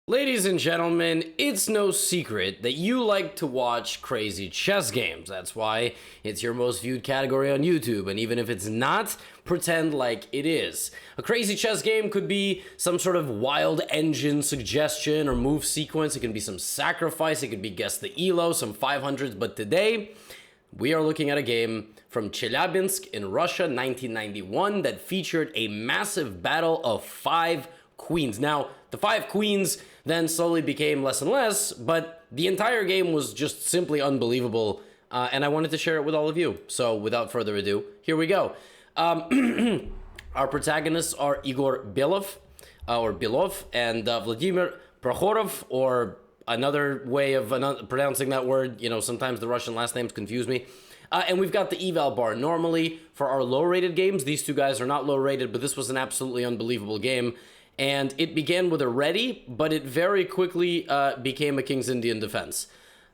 Ladies and gentlemen, it's no secret that you like to watch crazy chess games. That's why it's your most viewed category on YouTube, and even if it's not, pretend like it is. A crazy chess game could be some sort of wild engine suggestion or move sequence. It can be some sacrifice, it could be guess the elo, some 500s, but today we are looking at a game from Chelyabinsk in Russia, 1991, that featured a massive battle of 5 queens. Now, the 5 queens then slowly became less and less, but the entire game was just simply unbelievable, and I wanted to share it with all of you. So without further ado, here we go. Our protagonists are Igor Belov, and Vladimir Prokhorov, or another way of pronouncing that word. You know, sometimes the Russian last names confuse me. And we've got the eval bar. Normally, for our low-rated games, these two guys are not low-rated, but this was an absolutely unbelievable game. And it began with a ready, but it very quickly became a King's Indian defense.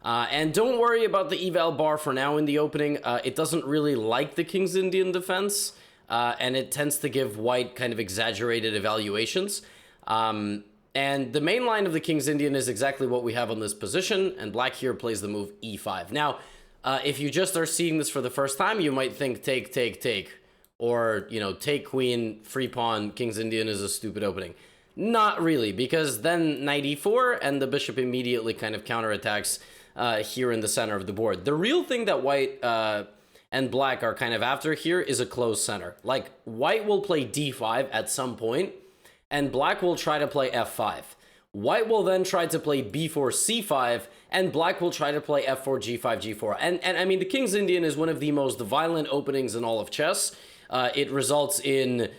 And don't worry about the eval bar for now in the opening. It doesn't really like the King's Indian defense, and it tends to give white kind of exaggerated evaluations. And the main line of the King's Indian is exactly what we have on this position, and black here plays the move e5. Now, if you just are seeing this for the first time, you might think take, take, take. Or, you know, take queen, free pawn, King's Indian is a stupid opening. Not really, because then knight e4, and the bishop immediately kind of counterattacks here in the center of the board. The real thing that white and black are kind of after here is a closed center. Like, white will play d5 at some point, and black will try to play f5. White will then try to play b4, c5, and black will try to play f4, g5, g4. And I mean, the King's Indian is one of the most violent openings in all of chess. It results in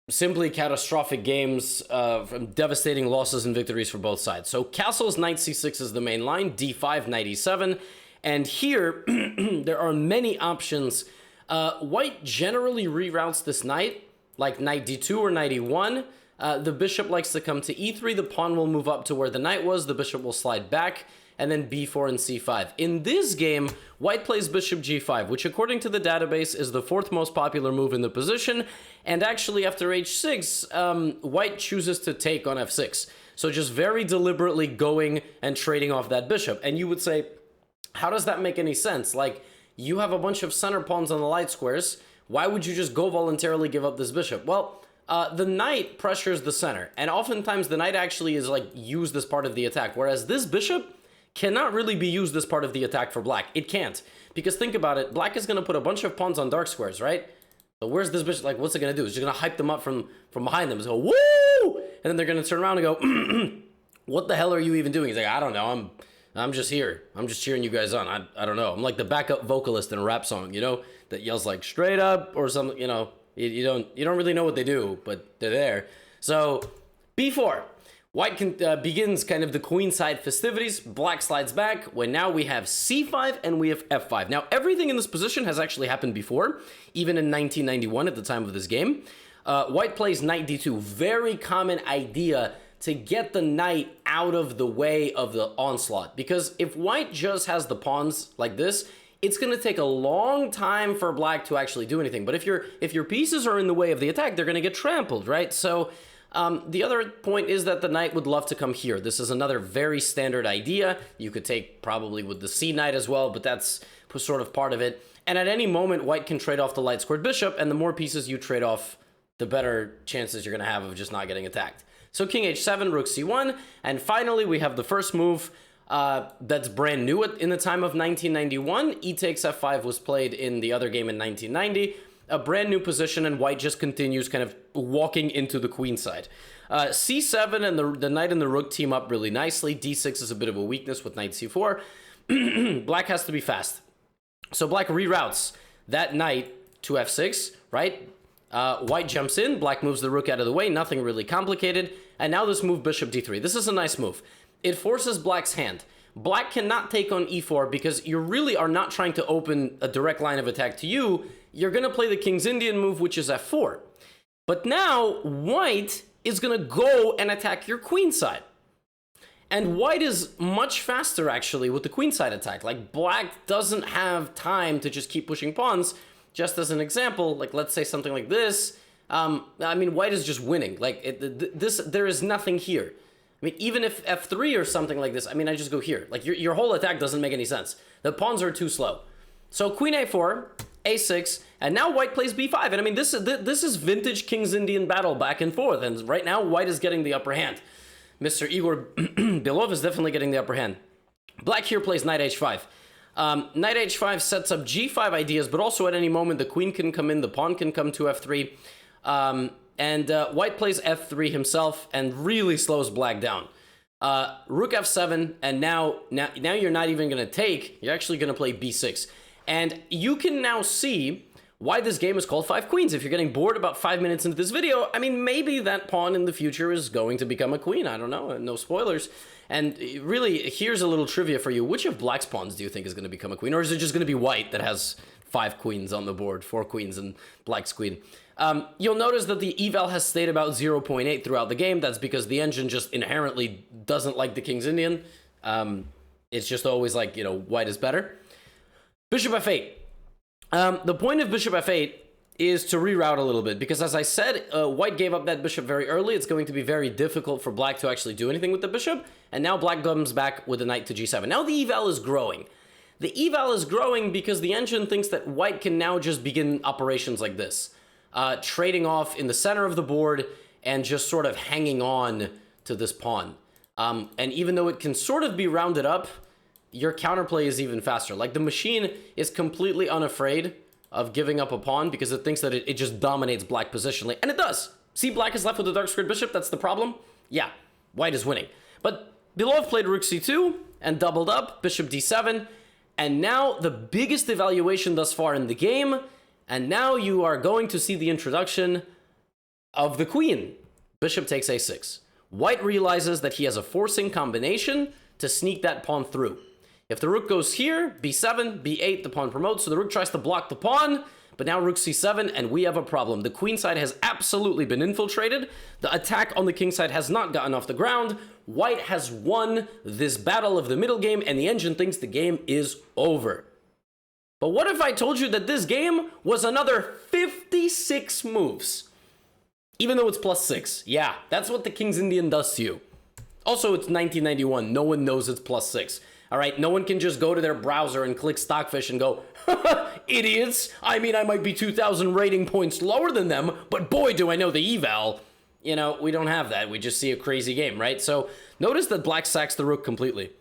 simply catastrophic games, from devastating losses and victories for both sides. So castles, knight c6 is the main line, d5, knight e7. And here, there are many options. White generally reroutes this knight, like knight d2 or knight e1. The bishop likes to come to e3, the pawn will move up to where the knight was, the bishop will slide back, and then b4 and c5. In this game, white plays bishop g5, which according to the database is the 4th most popular move in the position, and actually after h6, white chooses to take on f6. So just very deliberately going and trading off that bishop. And you would say, how does that make any sense? Like, you have a bunch of center pawns on the light squares, why would you just go voluntarily give up this bishop? Well, the knight pressures the center, and oftentimes the knight actually is like used as part of the attack, whereas this bishop cannot really be used as part of the attack for black. It can't. Because think about it, black is going to put a bunch of pawns on dark squares, right? So where's this bishop? Like, what's it going to do? It's just going to hype them up from behind them. It's go, woo! And then they're going to turn around and go, what the hell are you even doing? He's like, I don't know. I'm just here. I'm just cheering you guys on. I don't know. I'm like the backup vocalist in a rap song, you know, that yells like straight up or something, you know. You don't really know what they do, but they're there. So b4. White begins kind of the queenside festivities. Black slides back. When now we have c5 and we have f5. Now, everything in this position has actually happened before, even in 1991 at the time of this game. White plays knight d2. Very common idea to get the knight out of the way of the onslaught. Because if white just has the pawns like this, it's going to take a long time for black to actually do anything. But if your pieces are in the way of the attack, they're going to get trampled, right? So the other point is that the knight would love to come here. This is another very standard idea. You could take probably with the c knight as well, but that's sort of part of it. And at any moment, white can trade off the light squared bishop, and the more pieces you trade off, the better chances you're going to have of just not getting attacked. So king h7, rook c1, and finally we have the first move that's brand new in the time of 1991. E takes f5 was played in the other game in 1990. A brand new position, and white just continues kind of walking into the queen side. c7 and the knight and the rook team up really nicely. d6 is a bit of a weakness with knight c4. Black has to be fast. So black reroutes that knight to f6, right? White jumps in, black moves the rook out of the way, nothing really complicated. And now this move bishop d3. This is a nice move. It forces black's hand. Black cannot take on e4 because you really are not trying to open a direct line of attack to you. You're going to play the King's Indian move, which is f4. But now, white is going to go and attack your queen side. And white is much faster, actually, with the queen side attack. Like, black doesn't have time to just keep pushing pawns. Just as an example, like, let's say something like this. I mean, white is just winning. Like, there is nothing here. I mean, even if f3 or something like this, I mean, I just go here. Like, your whole attack doesn't make any sense. The pawns are too slow. So queen a4, a6, and now white plays b5. And I mean, this is vintage King's Indian battle back and forth. And right now, white is getting the upper hand. Mr. Igor Belov is definitely getting the upper hand. Black here plays knight h5. Knight h5 sets up g5 ideas, but also at any moment, the queen can come in, the pawn can come to f3. White plays f3 himself and really slows black down. Rook f7, and now you're not even going to take, you're actually going to play b6. And you can now see why this game is called 5 Queens. If you're getting bored about 5 minutes into this video, I mean, maybe that pawn in the future is going to become a queen. I don't know, no spoilers. And really, here's a little trivia for you. Which of black's pawns do you think is going to become a queen? Or is it just going to be white that has 5 queens on the board, 4 queens and black's queen? You'll notice that the eval has stayed about 0.8 throughout the game. That's because the engine just inherently doesn't like the King's Indian. It's just always like, you know, white is better. Bishop f8. The point of bishop f8 is to reroute a little bit, because as I said, white gave up that bishop very early. It's going to be very difficult for black to actually do anything with the bishop, and now black comes back with the knight to g7. Now the eval is growing. The eval is growing because the engine thinks that white can now just begin operations like this, trading off in the center of the board and just sort of hanging on to this pawn. And even though it can sort of be rounded up, your counterplay is even faster. Like, the machine is completely unafraid of giving up a pawn because it thinks that it just dominates black positionally. And it does. See, black is left with a dark squared bishop. That's the problem. Yeah, white is winning. But Belov played rook c2 and doubled up, bishop d7. And now the biggest evaluation thus far in the game. And now you are going to see the introduction of the queen. Bishop takes a6. White realizes that he has a forcing combination to sneak that pawn through. If the rook goes here, b7, b8, the pawn promotes, so the rook tries to block the pawn, but now rook c7, and we have a problem. The queen side has absolutely been infiltrated. The attack on the king side has not gotten off the ground. White has won this battle of the middle game, and the engine thinks the game is over. But what if I told you that this game was another 56 moves? Even though it's +6. Yeah, that's what the King's Indian does to you. Also, it's 1991. No one knows it's +6. All right, no one can just go to their browser and click Stockfish and go, idiots. I mean, I might be 2,000 rating points lower than them, but boy, do I know the eval. You know, we don't have that. We just see a crazy game, right? So notice that black sacks the rook completely.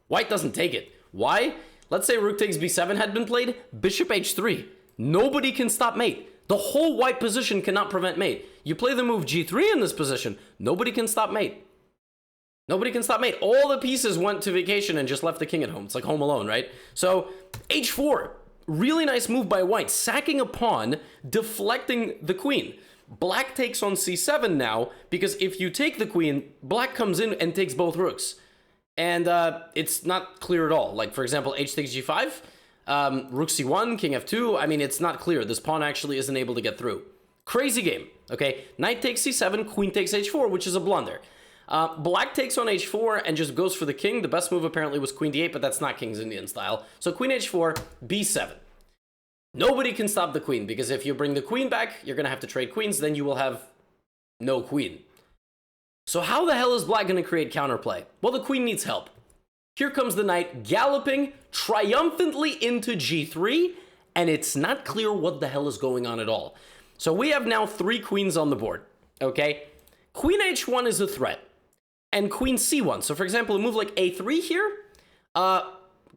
White doesn't take it. Why? Let's say rook takes b7 had been played, bishop h3. Nobody can stop mate. The whole white position cannot prevent mate. You play the move g3 in this position, nobody can stop mate. Nobody can stop mate. All the pieces went to vacation and just left the king at home. It's like Home Alone, right? So h4, really nice move by white, sacking a pawn, deflecting the queen. Black takes on c7 now, because if you take the queen, black comes in and takes both rooks. And it's not clear at all. Like, for example, h takes g5, rook c1, king f2. I mean, it's not clear. This pawn actually isn't able to get through. Crazy game, okay? Knight takes c7, queen takes h4, which is a blunder. Black takes on h4 and just goes for the king. The best move apparently was queen d8, but that's not King's Indian style. So queen h4, b7. Nobody can stop the queen, because if you bring the queen back, you're going to have to trade queens, then you will have no queen. So how the hell is black going to create counterplay? Well, the queen needs help. Here comes the knight galloping triumphantly into g3, and it's not clear what the hell is going on at all. So we have now 3 queens on the board, okay? Queen h1 is a threat, and queen c1. So for example, a move like a3 here,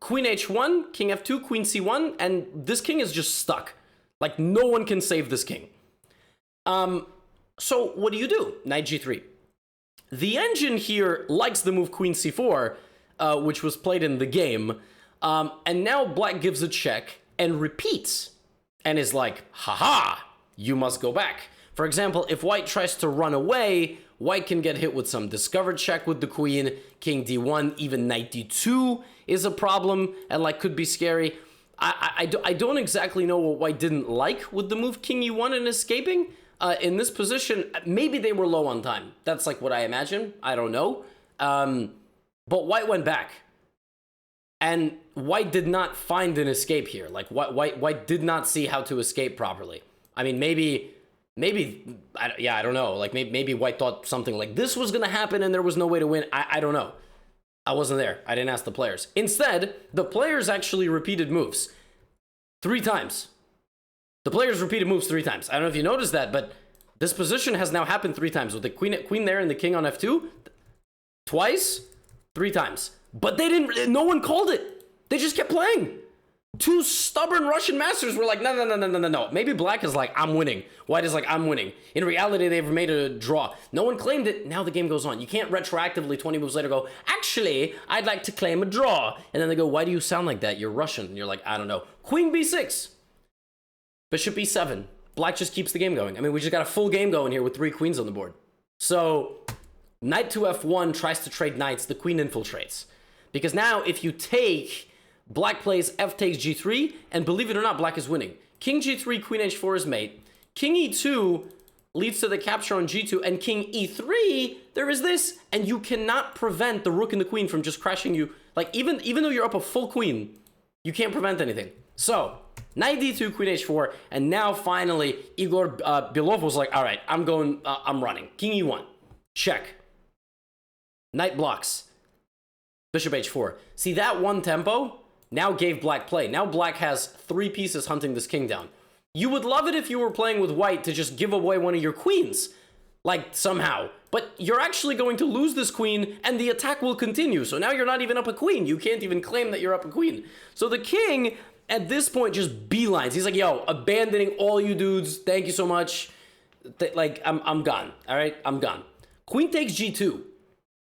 queen h1, king f2, queen c1, and this king is just stuck. Like, no one can save this king. So what do? Knight g3. The engine here likes the move queen c4, which was played in the game, and now black gives a check and repeats, and is like, haha, you must go back. For example, if white tries to run away, white can get hit with some discovered check with the queen, king d1, even knight d2 is a problem, and like could be scary. I don't exactly know what white didn't like with the move king e1 and escaping. In this position, maybe they were low on time. That's like what I imagine. I don't know. But white went back. And white did not find an escape here. Like, white did not see how to escape properly. I mean, maybe Maybe, yeah, I don't know. Like, maybe white thought something like this was going to happen and there was no way to win. I don't know. I wasn't there. I didn't ask the players. Instead, the players actually repeated moves 3 times. The players repeated moves 3 times. I don't know if you noticed that, but this position has now happened 3 times with the queen there and the king on f2. Twice, 3 times. But they didn't, no one called it. They just kept playing. 2 stubborn Russian masters were like, no. Maybe black is like, I'm winning. White is like, I'm winning. In reality, they've made a draw. No one claimed it. Now the game goes on. You can't retroactively 20 moves later go, actually, I'd like to claim a draw. And then they go, why do you sound like that? You're Russian. And you're like, I don't know. Queen b6. Bishop e7. Black just keeps the game going. I mean, we just got a full game going here with 3 queens on the board. So knight to f1 tries to trade knights. The queen infiltrates. Because now if you take... Black plays f takes g3, and believe it or not, black is winning. King g3, queen h4 is mate. King e2 leads to the capture on g2, and king e3, there is this, and you cannot prevent the rook and the queen from just crashing you. Like, even though you're up a full queen, you can't prevent anything. So, knight d2, queen h4, and now finally, Igor Belov was like, all right, I'm running. King e1, check. Knight blocks. Bishop h4. See, that one tempo now gave black play. Now black has 3 pieces hunting this king down. You would love it if you were playing with white to just give away one of your queens, like somehow. But you're actually going to lose this queen and the attack will continue. So now you're not even up a queen. You can't even claim that you're up a queen. So the king at this point just beelines. He's like, yo, abandoning all you dudes. Thank you so much. Like, I'm gone. All right, I'm gone. Queen takes g2.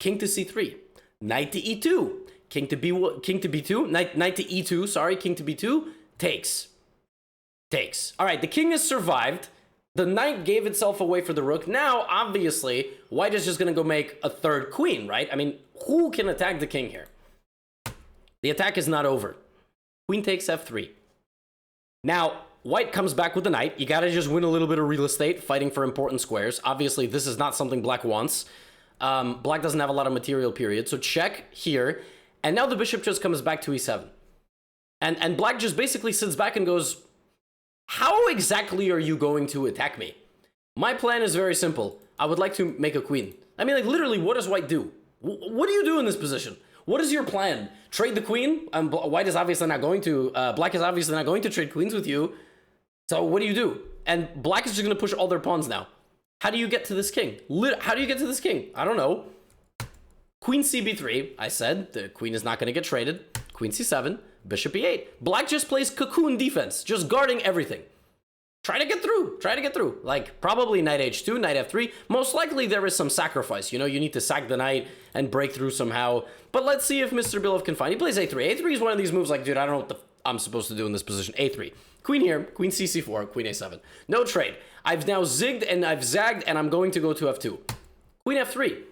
King to c3. Knight to e2. King to b2, knight to e2, sorry, king to b2, takes. All right, the king has survived. The knight gave itself away for the rook. Now, obviously, white is just going to go make a 3rd queen, right? I mean, who can attack the king here? The attack is not over. Queen takes f3. Now, white comes back with the knight. You got to just win a little bit of real estate fighting for important squares. Obviously, this is not something black wants. Black doesn't have a lot of material, period. So check here. And now the bishop just comes back to e7. And black just basically sits back and goes, how exactly are you going to attack me? My plan is very simple. I would like to make a queen. I mean, like, literally, what does white do? What do you do in this position? What is your plan? Trade the queen? White is obviously not going to. Black is obviously not going to trade queens with you. So what do you do? And black is just going to push all their pawns now. How do you get to this king? How do you get to this king? I don't know. Queen cb3, I said. The queen is not going to get traded. Queen c7, bishop e8. Black just plays cocoon defense, just guarding everything. Try to get through. Like, probably knight h2, knight f3. Most likely there is some sacrifice. You know, you need to sack the knight and break through somehow. But let's see if Mr. Bilov can find. He plays a3. a3 is one of these moves like, dude, I don't know what I'm supposed to do in this position. a3. Queen here, queen cc4, queen a7. No trade. I've now zigged and I've zagged, and I'm going to go to f2. Queen f3.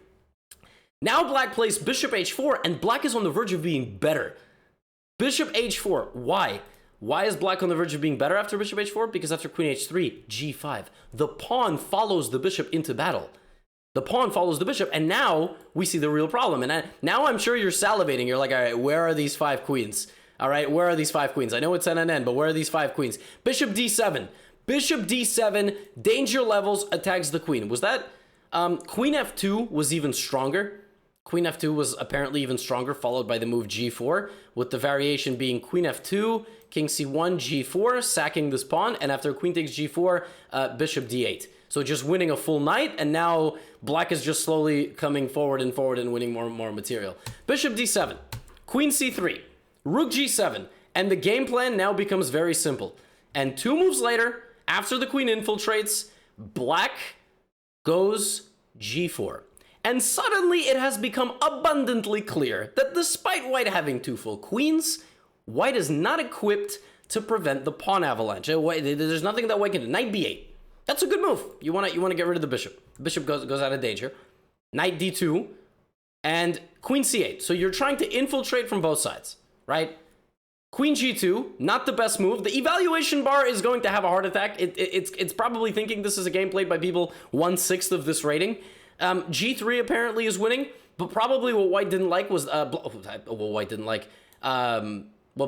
Now black plays bishop h4, and black is on the verge of being better. Bishop h4. Why? Why is black on the verge of being better after bishop h4? Because after queen h3, g5. The pawn follows the bishop into battle. The pawn follows the bishop, and now we see the real problem. And now I'm sure you're salivating. You're like, all right, where are these 5 queens? All right, where are these 5 queens? I know it's NNN, but where are these 5 queens? Bishop d7. Bishop d7, danger levels, attacks the queen. Was that... Queen f2 was even stronger. Queen f2 was apparently even stronger, followed by the move g4, with the variation being queen f2, king c1, g4, sacking this pawn, and after queen takes g4, bishop d8. So just winning a full knight, and now black is just slowly coming forward and winning more and more material. Bishop d7, queen c3, rook g7, and the game plan now becomes very simple. And 2 moves later, after the queen infiltrates, black goes g4. And suddenly it has become abundantly clear that despite white having 2 full queens, white is not equipped to prevent the pawn avalanche. There's nothing that white can do. Knight b8. That's a good move. You want to get rid of the bishop. The bishop goes out of danger. Knight d2 and queen c8. So you're trying to infiltrate from both sides, right? Queen g2, not the best move. The evaluation bar is going to have a heart attack. It's probably thinking this is a game played by people 1/6 of this rating. G3 apparently is winning, but probably what white didn't like was what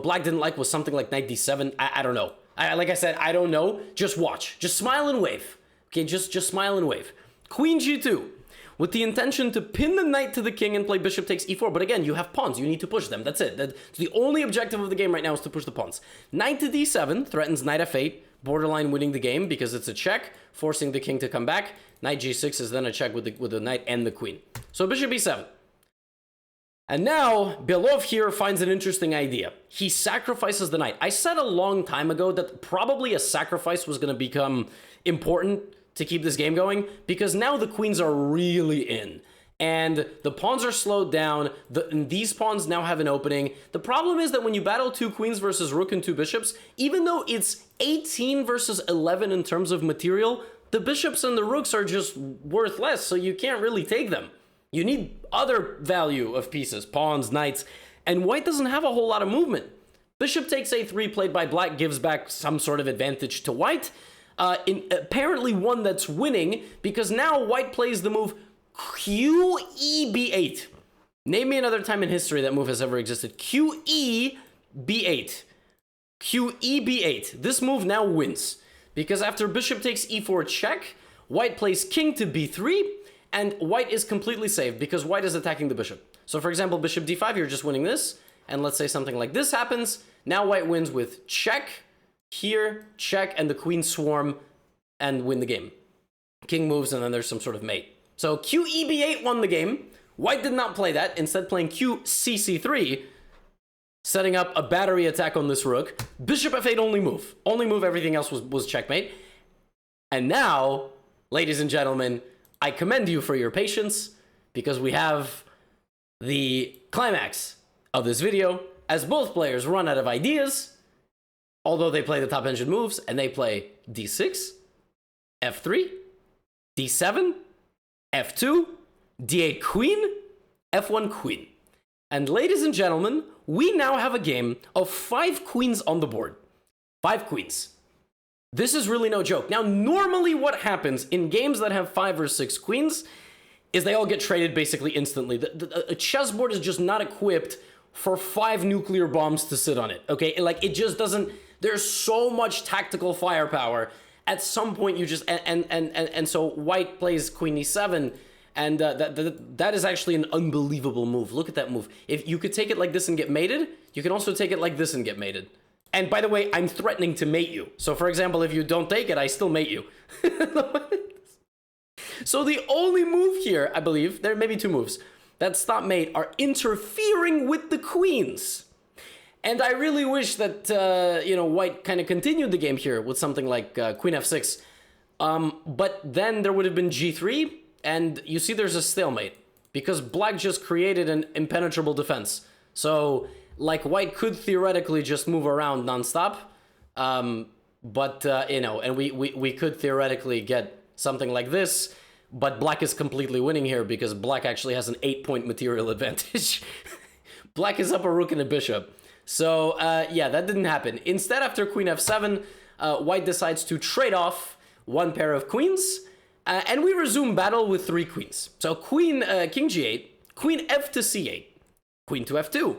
black didn't like was something like knight d7. I don't know. Like I said, I don't know. Just watch. Just smile and wave. Okay, just smile and wave. Queen g2, with the intention to pin the knight to the king and play bishop takes e4. But again, you have pawns. You need to push them. That's it. That's the only objective of the game right now is to push the pawns. Knight to d7 threatens knight f8, borderline winning the game because it's a check, forcing the king to come back. Knight g6 is then a check with the knight and the queen. So bishop e7. And now, Belov here finds an interesting idea. He sacrifices the knight. I said a long time ago that probably a sacrifice was going to become important to keep this game going, because now the queens are really in. And the pawns are slowed down. These pawns now have an opening. The problem is that when you battle 2 queens versus rook and 2 bishops, even though it's 18 versus 11 in terms of material, the bishops and the rooks are just worth less, so you can't really take them. You need other value of pieces, pawns, knights, and white doesn't have a whole lot of movement. Bishop takes a3 played by black gives back some sort of advantage to white, apparently one that's winning, because now white plays the move QE-B8. Name me another time in history that move has ever existed. QE-B8. QE-B8. This move now wins, because after bishop takes e4 check, white plays king to b3, and white is completely safe because white is attacking the bishop. So for example, bishop d5, you're just winning this, and let's say something like this happens. Now white wins with check, here, check, and the queen swarm and win the game. King moves, and then there's some sort of mate. So QEB8 won the game. White did not play that, instead playing QCC3, setting up a battery attack on this rook. Bishop f8 only move. Only move, everything else was checkmate. And now, ladies and gentlemen, I commend you for your patience, because we have the climax of this video, as both players run out of ideas, although they play the top engine moves, and they play d6, f3, d7, f2, d8 queen, f1 queen. And ladies and gentlemen, we now have a game of 5 queens on the board. 5 queens. This is really no joke. Now, normally what happens in games that have 5 or 6 queens is they all get traded basically instantly. A chessboard is just not equipped for 5 nuclear bombs to sit on it, okay? Like, it just doesn't... There's so much tactical firepower. At some point, you just... And so white plays queen e7, and that is actually an unbelievable move. Look at that move. If you could take it like this and get mated, you can also take it like this and get mated. And by the way, I'm threatening to mate you. So for example, if you don't take it, I still mate you. So the only move here, I believe, there may be 2 moves that stop mate, are interfering with the queens. And I really wish that, white kind of continued the game here with something like queen f6. But then there would have been g3, and you see there's a stalemate, because black just created an impenetrable defense. So, like, white could theoretically just move around nonstop, and we could theoretically get something like this, but black is completely winning here because black actually has an 8-point material advantage. Black is up a rook and a bishop. So, yeah, that didn't happen. Instead, after queen f7, white decides to trade off 1 pair of queens, and we resume battle with 3 queens. So, king g8, queen f to c8, queen to f2.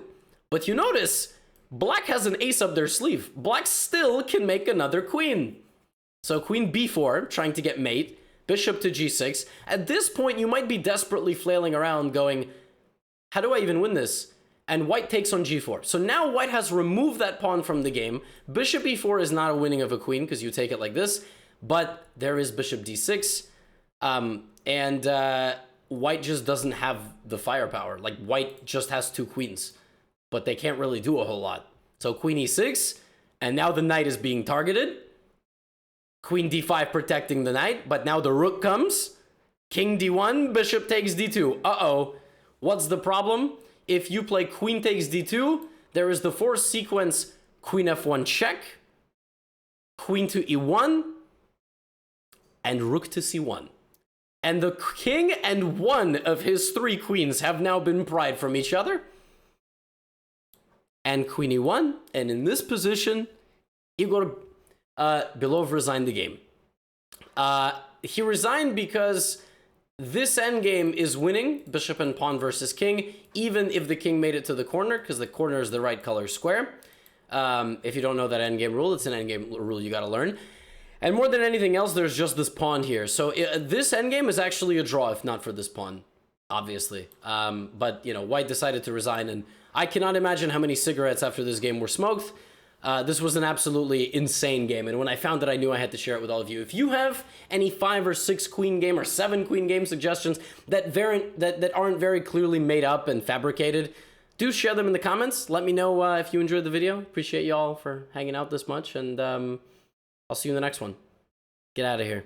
But you notice, black has an ace up their sleeve. Black still can make another queen. So queen b4, trying to get mate, bishop to g6. At this point, you might be desperately flailing around going, how do I even win this? And white takes on g4. So now white has removed that pawn from the game. Bishop e4 is not a winning of a queen because you take it like this. But there is bishop d6. White just doesn't have the firepower. Like, white just has 2 queens, but they can't really do a whole lot. So queen e6, and now the knight is being targeted. Queen d5 protecting the knight, but now the rook comes. King d1, bishop takes d2. Uh-oh. What's the problem? If you play queen takes d2, there is the forced sequence queen f1 check, queen to e1, and rook to c1. And the king and 1 of his 3 queens have now been pried from each other. And queen e1, and in this position, Igor Belov resigned the game. He resigned because this endgame is winning, bishop and pawn versus king, even if the king made it to the corner, because the corner is the right color square. If you don't know that endgame rule, it's an endgame rule you gotta learn. And more than anything else, there's just this pawn here. So this endgame is actually a draw, if not for this pawn, obviously. But, you know, white decided to resign, and I cannot imagine how many cigarettes after this game were smoked. This was an absolutely insane game, and when I found it, I knew I had to share it with all of you. If you have any 5 or 6 queen game or 7 queen game suggestions that aren't very clearly made up and fabricated, do share them in the comments. Let me know if you enjoyed the video. Appreciate y'all for hanging out this much, and I'll see you in the next one. Get out of here.